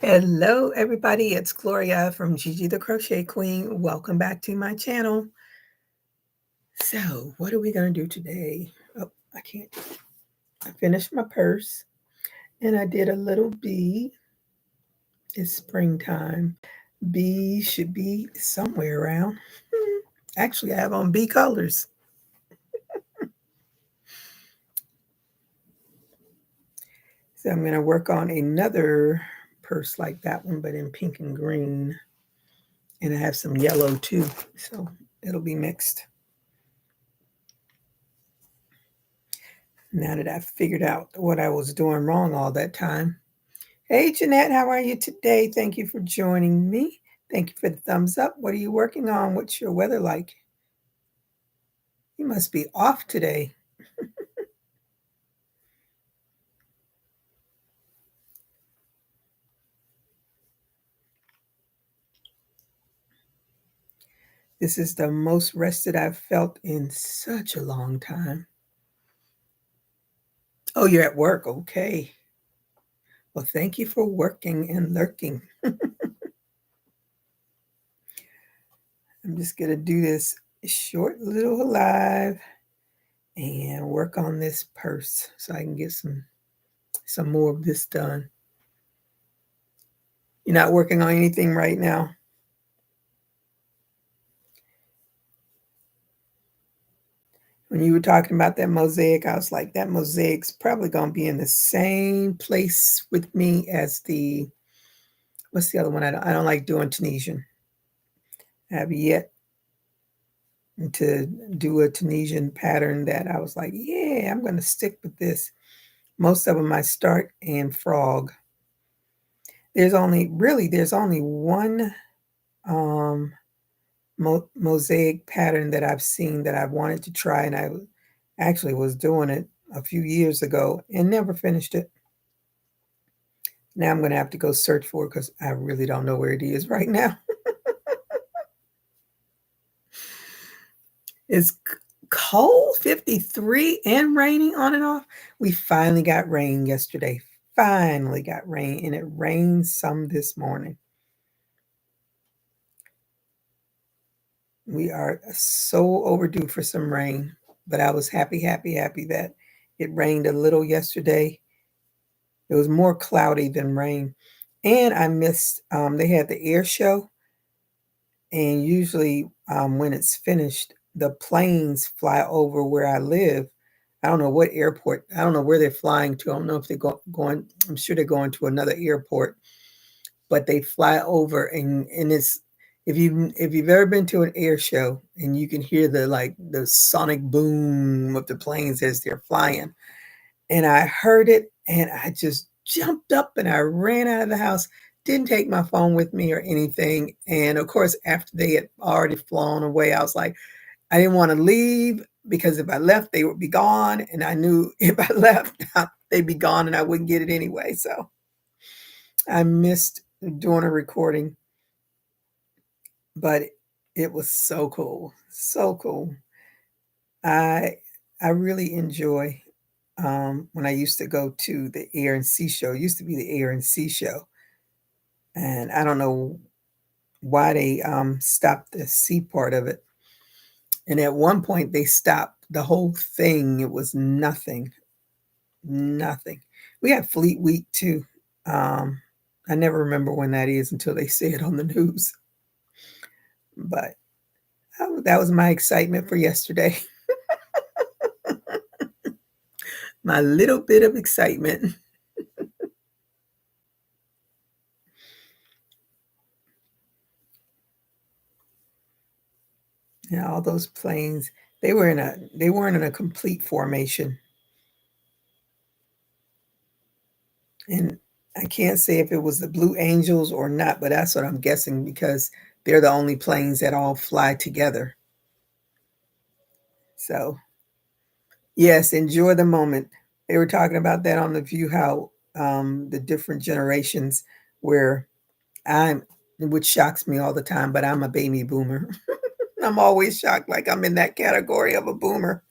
Hello, everybody. It's Gloria from Gigi the Crochet Queen. Welcome back to my channel. So, what are we going to do today? Oh, I can't. I finished my purse and I did a little bee. It's springtime. Bee should be somewhere around. Actually, I have on bee colors. So, I'm going to work on another purse like that one, but in pink and green. And I have some yellow too. So, it'll be mixed. Now that I've figured out what I was doing wrong all that time. Hey, Jeanette, how are you today? Thank you for joining me. Thank you for the thumbs up. What are you working on? What's your weather like? You must be off today. This is the most rested I've felt in such a long time. Oh, you're at work. Okay. Well, thank you for working and lurking. I'm just going to do this short little live and work on this purse so I can get some more of this done. You're not working on anything right now? When you were talking about that mosaic, I was like, that mosaic's probably going to be in the same place with me as what's the other one? I don't like doing Tunisian. I have yet to do a Tunisian pattern that I was like, yeah, I'm going to stick with this. Most of them I start in frog. There's only one um, mosaic pattern that I've seen that I've wanted to try, and I actually was doing it a few years ago and never finished it. Now I'm going to have to go search for it because I really don't know where it is right now. It's cold, 53 and raining on and off. We finally got rain yesterday. Finally got rain, and it rained some this morning. We are so overdue for some rain, but I was happy that it rained a little yesterday. It was more cloudy than rain. And I missed, they had the air show. And usually when it's finished, the planes fly over where I live. I don't know what airport. I don't know where they're flying to. I don't know if they're going. I'm sure they're going to another airport, but they fly over, and it's if you've ever been to an air show and you can hear the sonic boom of the planes as they're flying, and I heard it, and I just jumped up and I ran out of the house. Didn't take my phone with me or anything. And of course, after they had already flown away, I was like, I didn't want to leave because if I left, they would be gone. And I knew if I left, they'd be gone and I wouldn't get it anyway. So I missed doing a recording, but it was so cool. So cool. I I really enjoy when I used to go to the Air and Sea Show. It used to be the Air and Sea Show, and I don't know why they stopped the sea part of it. And at one point, they stopped the whole thing. It was nothing, nothing. We had Fleet Week too. Um, I never remember when that is until they say it on the news. But that was my excitement for yesterday. My little bit of excitement. Yeah, all those planes. They weren't in a complete formation. And I can't say if it was the Blue Angels or not, but that's what I'm guessing because they're the only planes that all fly together. So, yes, enjoy the moment. They were talking about that on The View, how the different generations where I'm, which shocks me all the time, but I'm a baby boomer. I'm always shocked, like I'm in that category of a boomer.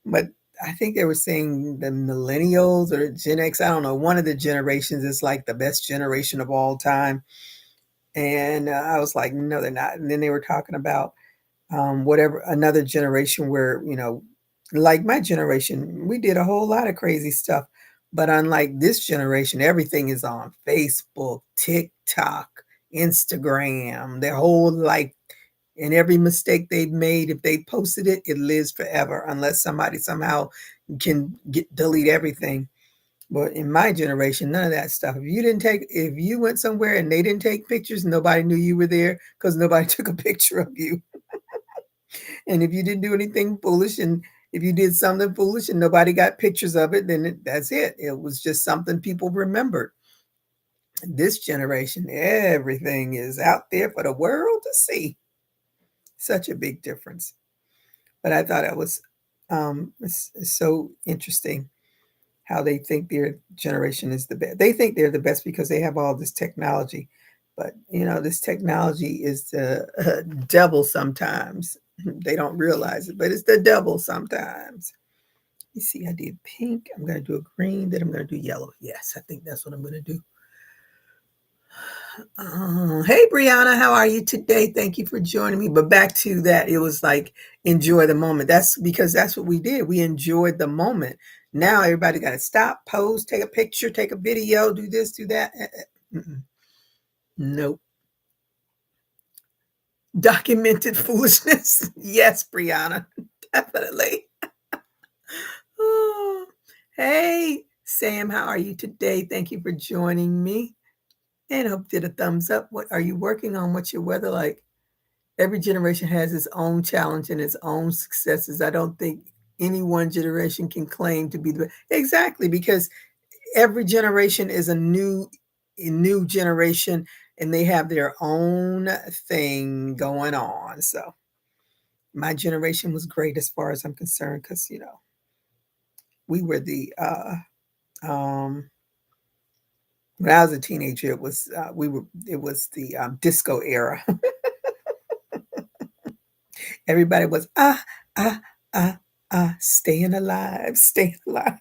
But I think they were saying the millennials or Gen X. I don't know. One of the generations is like the best generation of all time. And I was like, no, they're not. And then they were talking about whatever another generation where, like my generation, we did a whole lot of crazy stuff. But unlike this generation, everything is on Facebook, TikTok, Instagram, their whole life. And every mistake they've made, if they posted it, it lives forever unless somebody somehow can delete everything. But in my generation, none of that stuff. If you went somewhere and they didn't take pictures, nobody knew you were there because nobody took a picture of you. And if you didn't do anything foolish, and if you did something foolish and nobody got pictures of it, then that's it. It was just something people remembered. This generation, everything is out there for the world to see. Such a big difference. But I thought it was it's so interesting how they think their generation is the best. They think they're the best because they have all this technology. But this technology is the devil sometimes. They don't realize it, but it's the devil sometimes. You see, I did pink. I'm going to do a green. Then I'm going to do yellow. Yes, I think that's what I'm going to do. Hey, Brianna, how are you today? Thank you for joining me. But back to that, it was like enjoy the moment. That's because that's what we did. We enjoyed the moment. Now everybody got to stop, pose, take a picture, take a video, do this, do that. Nope. Documented foolishness. Yes, Brianna, definitely. Oh, hey, Sam, how are you today? Thank you for joining me. And hope did a thumbs up. What are you working on? What's your weather like? Every generation has its own challenge and its own successes. I don't think any one generation can claim to be the exactly because every generation is a new generation and they have their own thing going on. So my generation was great as far as I'm concerned because we were the um when I was a teenager it was the disco era. Everybody was ah staying alive, staying alive.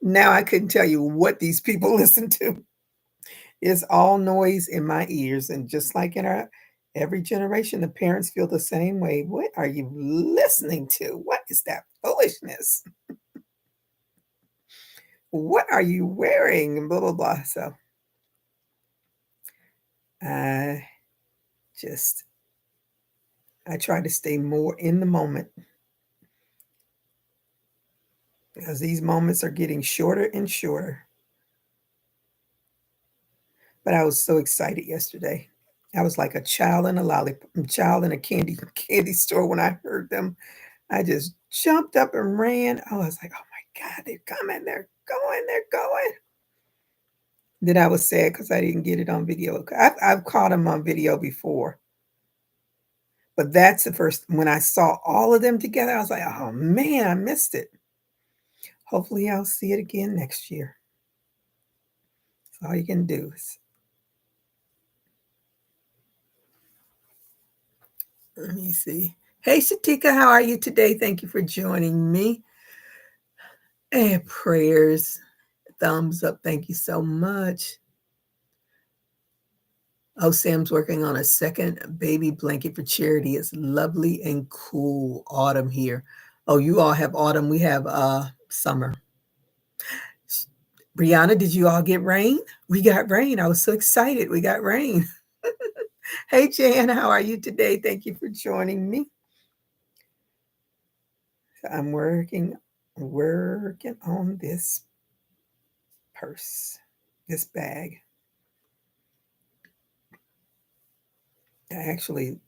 Now I couldn't tell you what these people listen to. It's all noise in my ears, and just like in our every generation, the parents feel the same way. What are you listening to? What is that foolishness? What are you wearing? And blah blah blah. So I just I try to stay more in the moment because these moments are getting shorter and shorter. But I was so excited yesterday. I was like a child in a child in a candy store when I heard them. I just jumped up and ran. I was like, "Oh my god, they're coming! They're going! They're going!" Then I was sad because I didn't get it on video. I've caught them on video before, but that's the first when I saw all of them together. I was like, "Oh man, I missed it." Hopefully, I'll see it again next year. That's all you can do is let me see. Hey, Shatika, how are you today? Thank you for joining me. And prayers, thumbs up. Thank you so much. Oh, Sam's working on a second baby blanket for charity. It's lovely and cool autumn here. Oh, you all have autumn. We have summer. Brianna, did you all get rain? We got rain. I was so excited. We got rain. Hey, Jan, how are you today? Thank you for joining me. I'm working on this purse, this bag. I actually,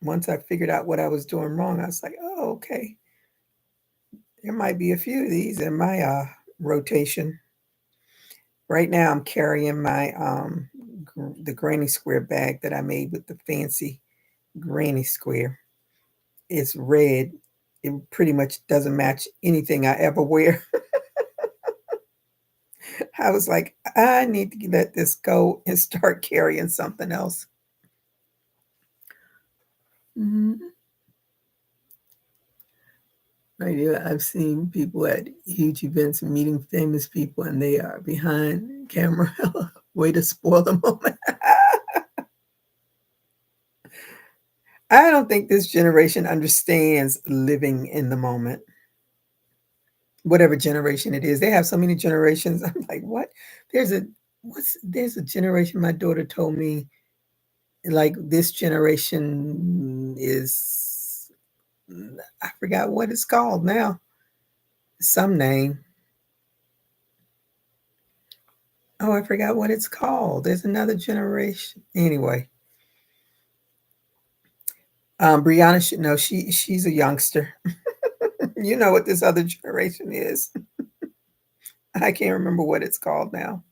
once I figured out what I was doing wrong, I was like, oh, okay. There might be a few of these in my rotation. Right now, I'm carrying my the Granny Square bag that I made with the fancy Granny Square. It's red. It pretty much doesn't match anything I ever wear. I was like, I need to let this go and start carrying something else. Mhm. Right, yeah, I've seen people at huge events and meeting famous people, and they are behind camera. Way to spoil the moment. I don't think this generation understands living in the moment, whatever generation it is. They have so many generations. I'm like, "What?" There's a there's a generation my daughter told me, like, this generation is I forgot what it's called now. Some name. Oh, I forgot what it's called. There's another generation. Anyway, Brianna should know. She's a youngster. You know what this other generation is. I can't remember what it's called now.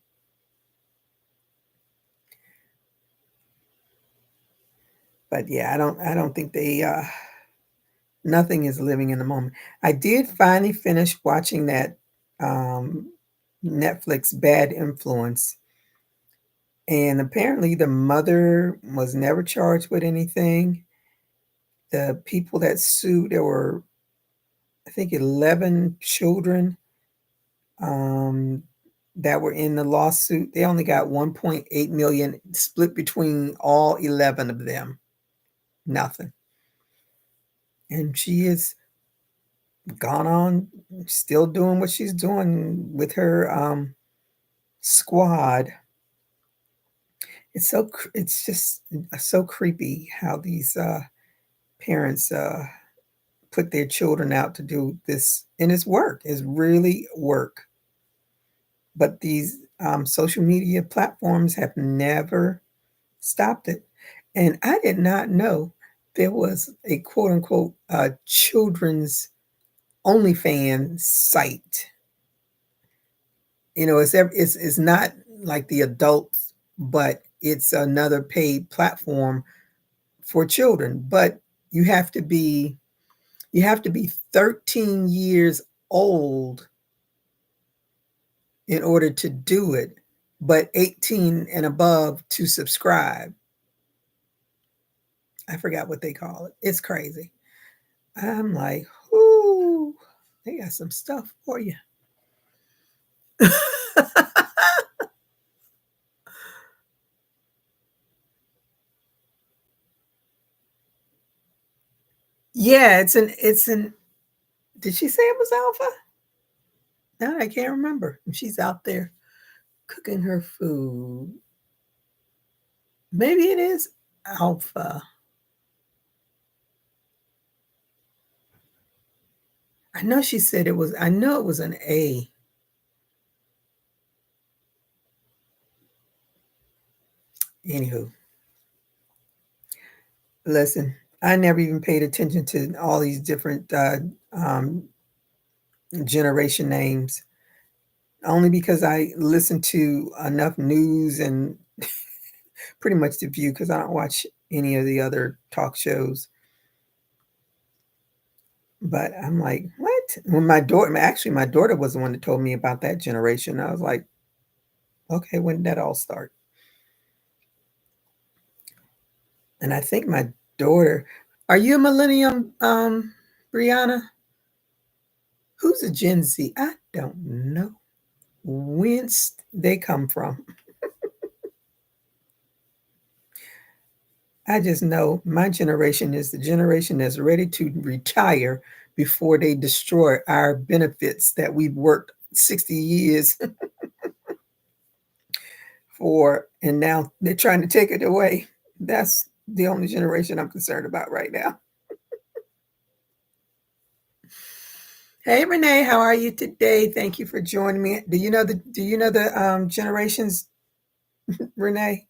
But yeah, I don't think they nothing is living in the moment. I did finally finish watching that um Netflix Bad Influence, and apparently the mother was never charged with anything. The people that sued, there were I think 11 children um, that were in the lawsuit. They only got 1.8 million split between all 11 of them. Nothing. And she has gone on still doing what she's doing with her squad. It's just so creepy how these parents put their children out to do this, and it's work. It's really work. But these social media platforms have never stopped it. And I did not know there was a quote unquote children's OnlyFans site. You know, it's not like the adults, but it's another paid platform for children. But you have to be you have to be 13 years old in order to do it, but 18 and above to subscribe. I forgot what they call it. It's crazy. I'm like, "Ooh, they got some stuff for you." Yeah, it's an did she say it was Alpha? No, I can't remember. She's out there cooking her food. Maybe it is Alpha. I know it was an A. Anywho, listen, I never even paid attention to all these different um, generation names, only because I listen to enough news and pretty much The View because I don't watch any of the other talk shows. But I'm like, what? When my daughter was the one that told me about that generation. I was like, okay, when did that all start? And I think my daughter, are you a millennium, Brianna? Who's a Gen Z? I don't know. Whence they come from. I just know my generation is the generation that's ready to retire before they destroy our benefits that we've worked 60 years for, and now they're trying to take it away. That's the only generation I'm concerned about right now. Hey Renee, how are you today? Thank you for joining me. Do you know the generations, Renee?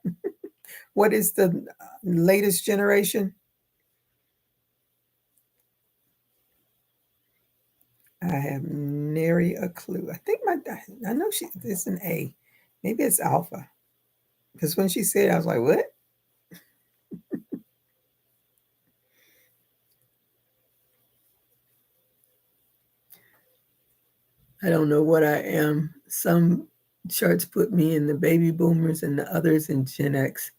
What is the latest generation? I have nary a clue. I know it's an A. Maybe it's Alpha. Because when she said it, I was like, what? I don't know what I am. Some charts put me in the baby boomers and the others in Gen X.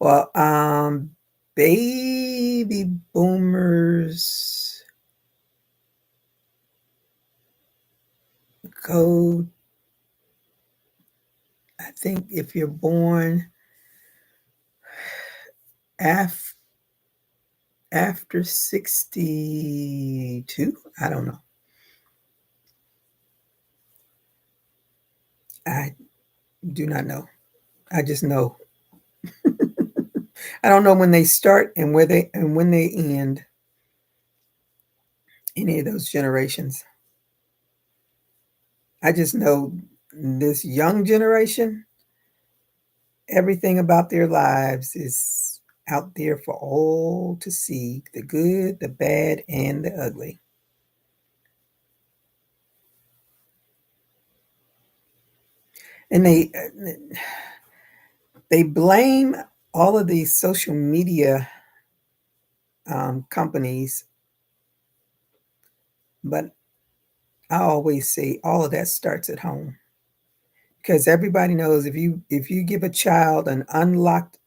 Well, baby boomers go, I think if you're born after 62, I don't know. I do not know. I just know. I don't know when they start and when they end any of those generations. I just know this young generation, everything about their lives is out there for all to see, the good, the bad, and the ugly. And they blame all of these social media companies, but I always say all of that starts at home, because everybody knows if you give a child an unlocked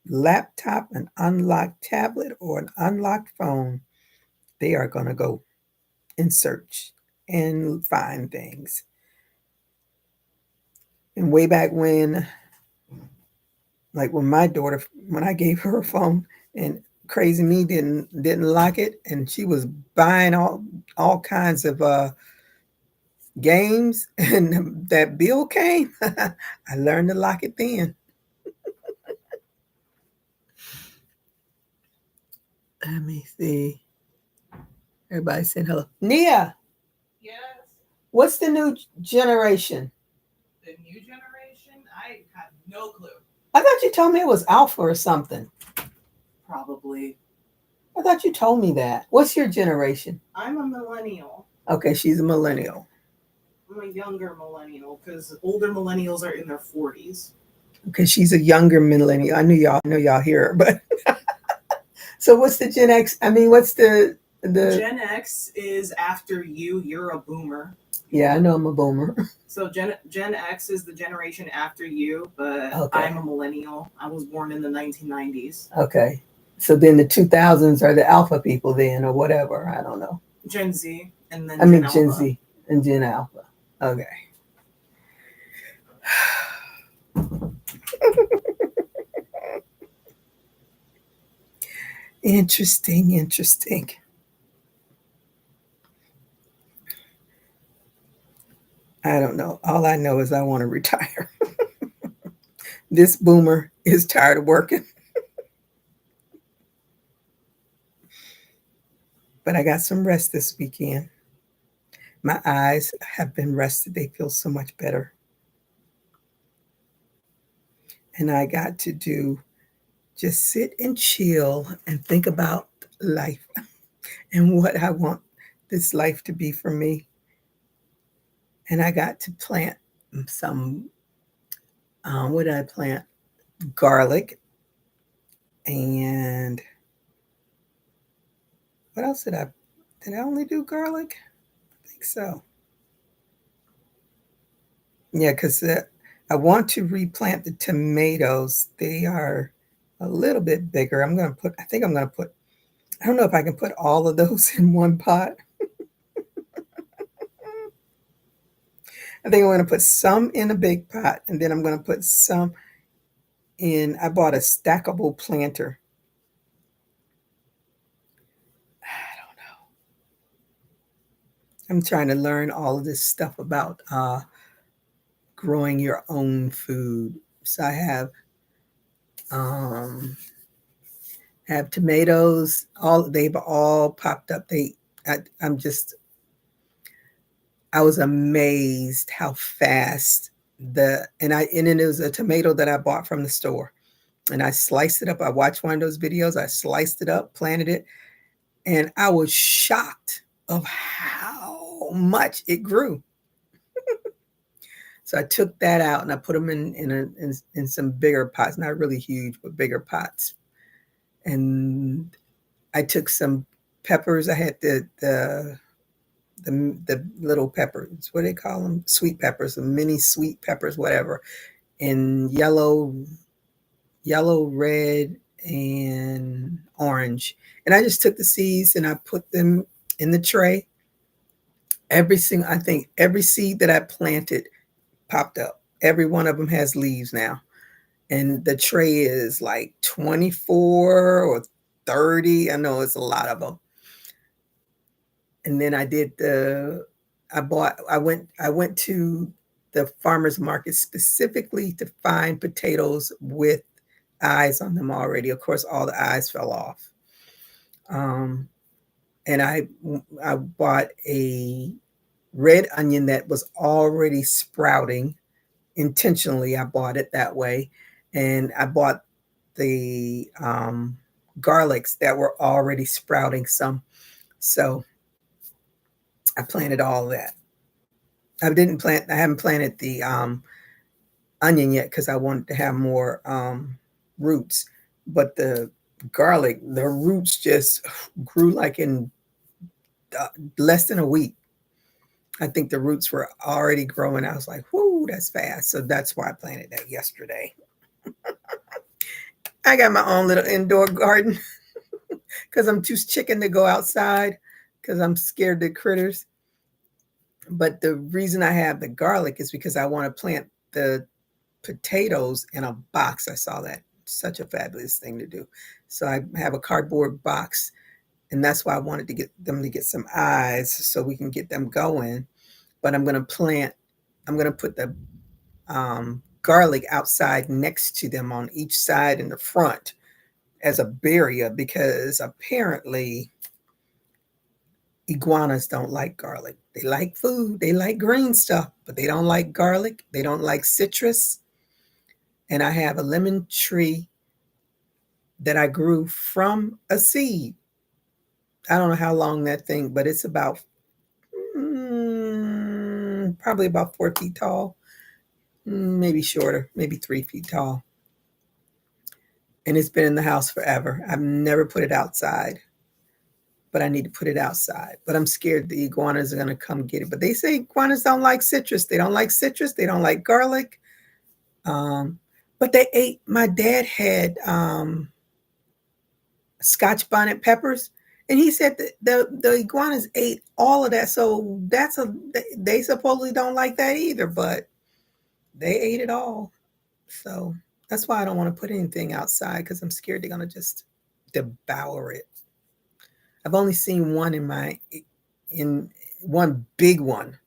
laptop, an unlocked tablet, or an unlocked phone, they are going to go and search and find things. And way back when, like when my daughter, when I gave her a phone, and crazy me didn't lock it, and she was buying all kinds of games, and that bill came. I learned to lock it then. Let me see. Everybody saying hello. Nia, Yes, what's the new generation? the new generation? I have no clue. I thought you told me it was Alpha or something. Probably. I thought you told me that. What's your generation? I'm a millennial. Okay, she's a millennial. I'm a younger millennial because older millennials are in their 40s. Okay, she's a younger millennial. I know y'all hear her, but so what's the Gen X? I mean, what's the Gen X is after you. You're a boomer. Yeah, I know I'm a boomer. So Gen X is the generation after you, but Okay. I'm a millennial. I was born in the 1990s. Okay. So then the 2000s are the alpha people then, or whatever. I don't know. Gen Z and then I mean Gen Gen Alpha. Z and Gen Alpha. Okay. Interesting, interesting. I don't know. All I know is I want to retire. This boomer is tired of working, but I got some rest this weekend. My eyes have been rested. They feel so much better. And I got to do just sit and chill and think about life and what I want this life to be for me. And I got to plant some, what did I plant? Garlic. And what else did I only do garlic? I think so. Yeah, because I want to replant the tomatoes. They are a little bit bigger. I think I'm going to put, I don't know if I can put all of those in one pot. I think I'm going to put some in a big pot, and then I'm going to put some in. I bought a stackable planter. I don't know. I'm trying to learn all of this stuff about growing your own food. So um, have tomatoes. They've all popped up. I'm just I was amazed how fast and then it was a tomato that I bought from the store, and I sliced it up. I watched one of those videos. I sliced it up, planted it, and I was shocked of how much it grew. So I took that out and I put them in some bigger pots, not really huge, but bigger pots. And I took some peppers. I had the little peppers. What do they call them? Sweet peppers, the mini sweet peppers, whatever, in yellow, red, and orange. And I just took the seeds and I put them in the tray. I think every seed that I planted popped up. Every one of them has leaves now. And the tray is like 24 or 30. I know it's a lot of them. And then I went to the farmer's market specifically to find potatoes with eyes on them already. Of course, all the eyes fell off. Um, and I bought a red onion that was already sprouting. Intentionally, I bought it that way, and I bought the garlics that were already sprouting some. So I planted all that. I haven't planted the onion yet because I wanted to have more roots. But the garlic, the roots just grew like in less than a week. I think the roots were already growing. I was like, whoo, that's fast. So that's why I planted that yesterday. I got my own little indoor garden because I'm too chicken to go outside because I'm scared of critters. But the reason I have the garlic is because I want to plant the potatoes in a box. I saw that. Such a fabulous thing to do. So I have a cardboard box, and that's why I wanted to get them to get some eyes so we can get them going. But I'm going to put the garlic outside next to them on each side in the front as a barrier because apparently iguanas don't like garlic. They like food, they like green stuff, but they don't like garlic. They don't like citrus. And I have a lemon tree that I grew from a seed. I don't know how long that thing, but it's about probably about 4 feet tall, maybe shorter, maybe 3 feet tall. And it's been in the house forever. I've never put it outside, but I need to put it outside. But I'm scared the iguanas are going to come get it. But they say iguanas don't like citrus. They don't like citrus. They don't like garlic. But they ate. My dad had Scotch bonnet peppers, and he said that the iguanas ate all of that. So they supposedly don't like that either, but they ate it all. So that's why I don't want to put anything outside because I'm scared they're gonna just devour it. I've only seen one in one big one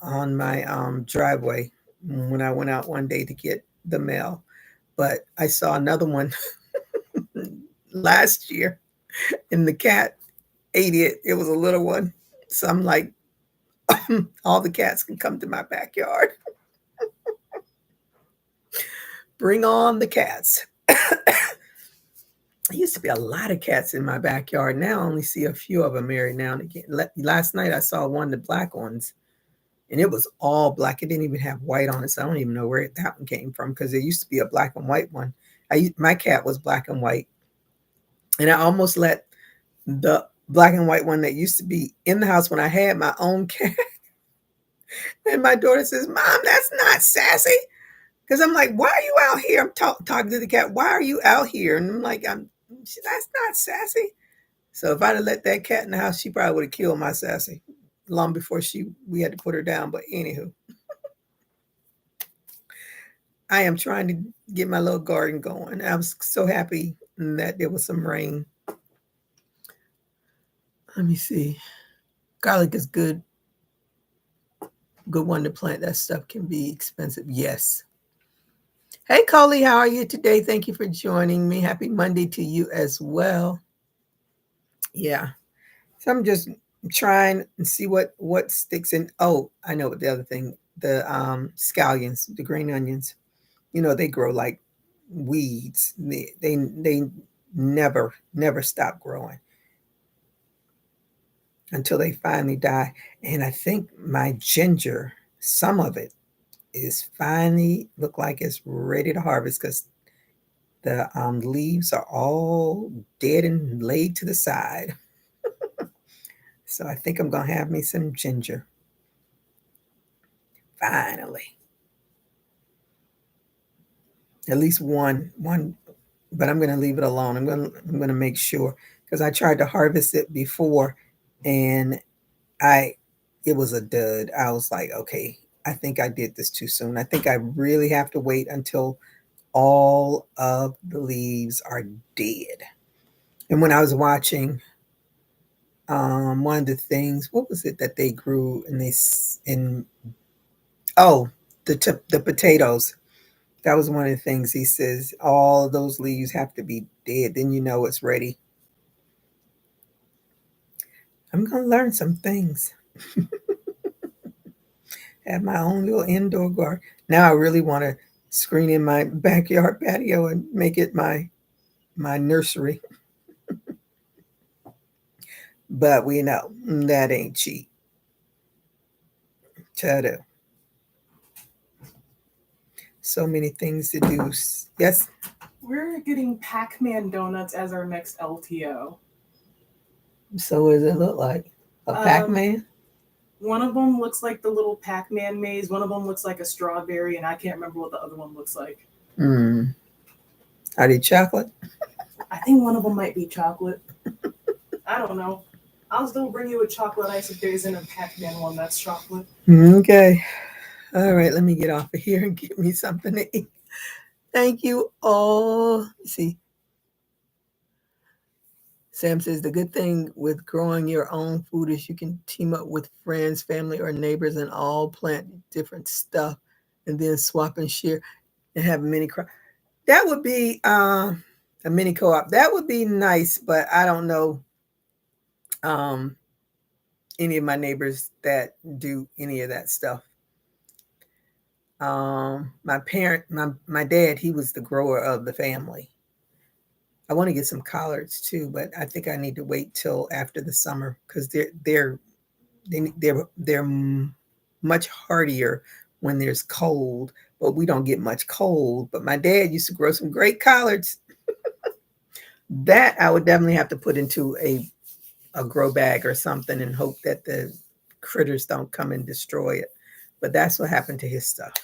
on my driveway when I went out one day to get the mail, but I saw another one last year, and the cat ate it. It was a little one, so I'm like, all the cats can come to my backyard. Bring on the cats. There used to be a lot of cats in my backyard. Now I only see a few of them every now and again. Last night I saw one of the black ones, and it was all black. It didn't even have white on it, so I don't even know where that one came from because there used to be a black and white one. My cat was black and white, and I almost let the black and white one that used to be in the house when I had my own cat. And my daughter says, "Mom, that's not sassy." Because I'm like, why are you out here? I'm talking to the cat. Why are you out here? And I'm like, that's not sassy. So if I'd have let that cat in the house, she probably would have killed my sassy long before we had to put her down. But anywho, I am trying to get my little garden going. I was so happy that there was some rain. Let me see. Garlic is good. Good one to plant. That stuff can be expensive. Yes. Hey, Coley, how are you today? Thank you for joining me. Happy Monday to you as well. Yeah. So I'm just trying and see what sticks in. Oh, I know what the other thing, the scallions, the green onions. They grow like weeds. They never stop growing until they finally die. And I think my ginger, some of it is finally look like it's ready to harvest because the leaves are all dead and laid to the side. So I think I'm gonna have me some ginger. Finally, at least one but I'm going to leave it alone. I'm going to make sure, because I tried to harvest it before and I it was a dud. I was like, okay, I think I did this too soon. I think I really have to wait until all of the leaves are dead. And when I was watching one of the things, what was it that they grew in oh, the potatoes. That was one of the things he says. All of those leaves have to be dead. Then you know it's ready. I'm gonna learn some things. Have my own little indoor garden. Now I really want to screen in my backyard patio and make it my nursery. But we know that ain't cheap. Ta-da. So many things to do. Yes. We're getting Pac-Man donuts as our next LTO. So what does it look like? A Pac-Man? One of them looks like the little Pac-Man maze. One of them looks like a strawberry, and I can't remember what the other one looks like. Are they chocolate? I think one of them might be chocolate. I don't know. I'll still bring you a chocolate ice if there isn't a Pac-Man one that's chocolate. Okay. All right, let me get off of here and get me something to eat. Thank you all. See, Sam says the good thing with growing your own food is you can team up with friends, family, or neighbors and all plant different stuff and then swap and share and have a mini crop. That would be a mini co-op. That would be nice, but I don't know any of my neighbors that do any of that stuff. My dad, he was the grower of the family. I want to get some collards too, but I think I need to wait till after the summer because they're much hardier when there's cold, but we don't get much cold. But my dad used to grow some great collards. That I would definitely have to put into a grow bag or something and hope that the critters don't come and destroy it. But that's what happened to his stuff.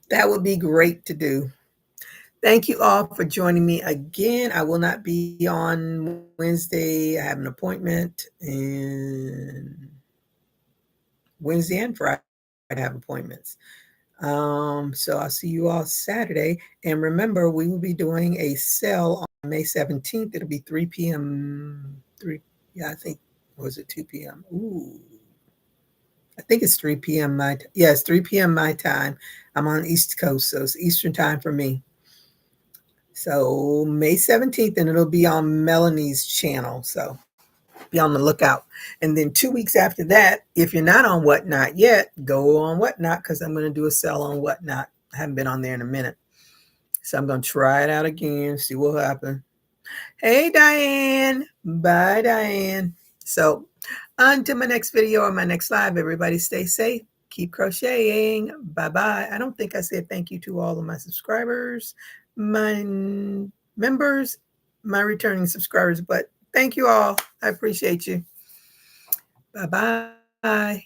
That would be great to do. Thank you all for joining me again. I will not be on Wednesday. I have an appointment, and Wednesday and Friday I have appointments. So I'll see you all Saturday. And remember, we will be doing a sale on May 17th. It'll be 3 p.m. I think, was it 2 p.m.? Ooh. I think it's 3 p.m. it's 3 p.m. my time. I'm on the East Coast, so it's Eastern time for me. So May 17th, and it'll be on Melanie's channel. So be on the lookout. And then 2 weeks after that, if you're not on Whatnot yet, go on Whatnot because I'm going to do a sell on Whatnot. I haven't been on there in a minute. So I'm going to try it out again, see what happens. Hey, Diane. Bye, Diane. So until my next video or my next live, everybody stay safe. Keep crocheting. Bye-bye. I don't think I said thank you to all of my subscribers, my members, my returning subscribers, but thank you all. I appreciate you. Bye-bye.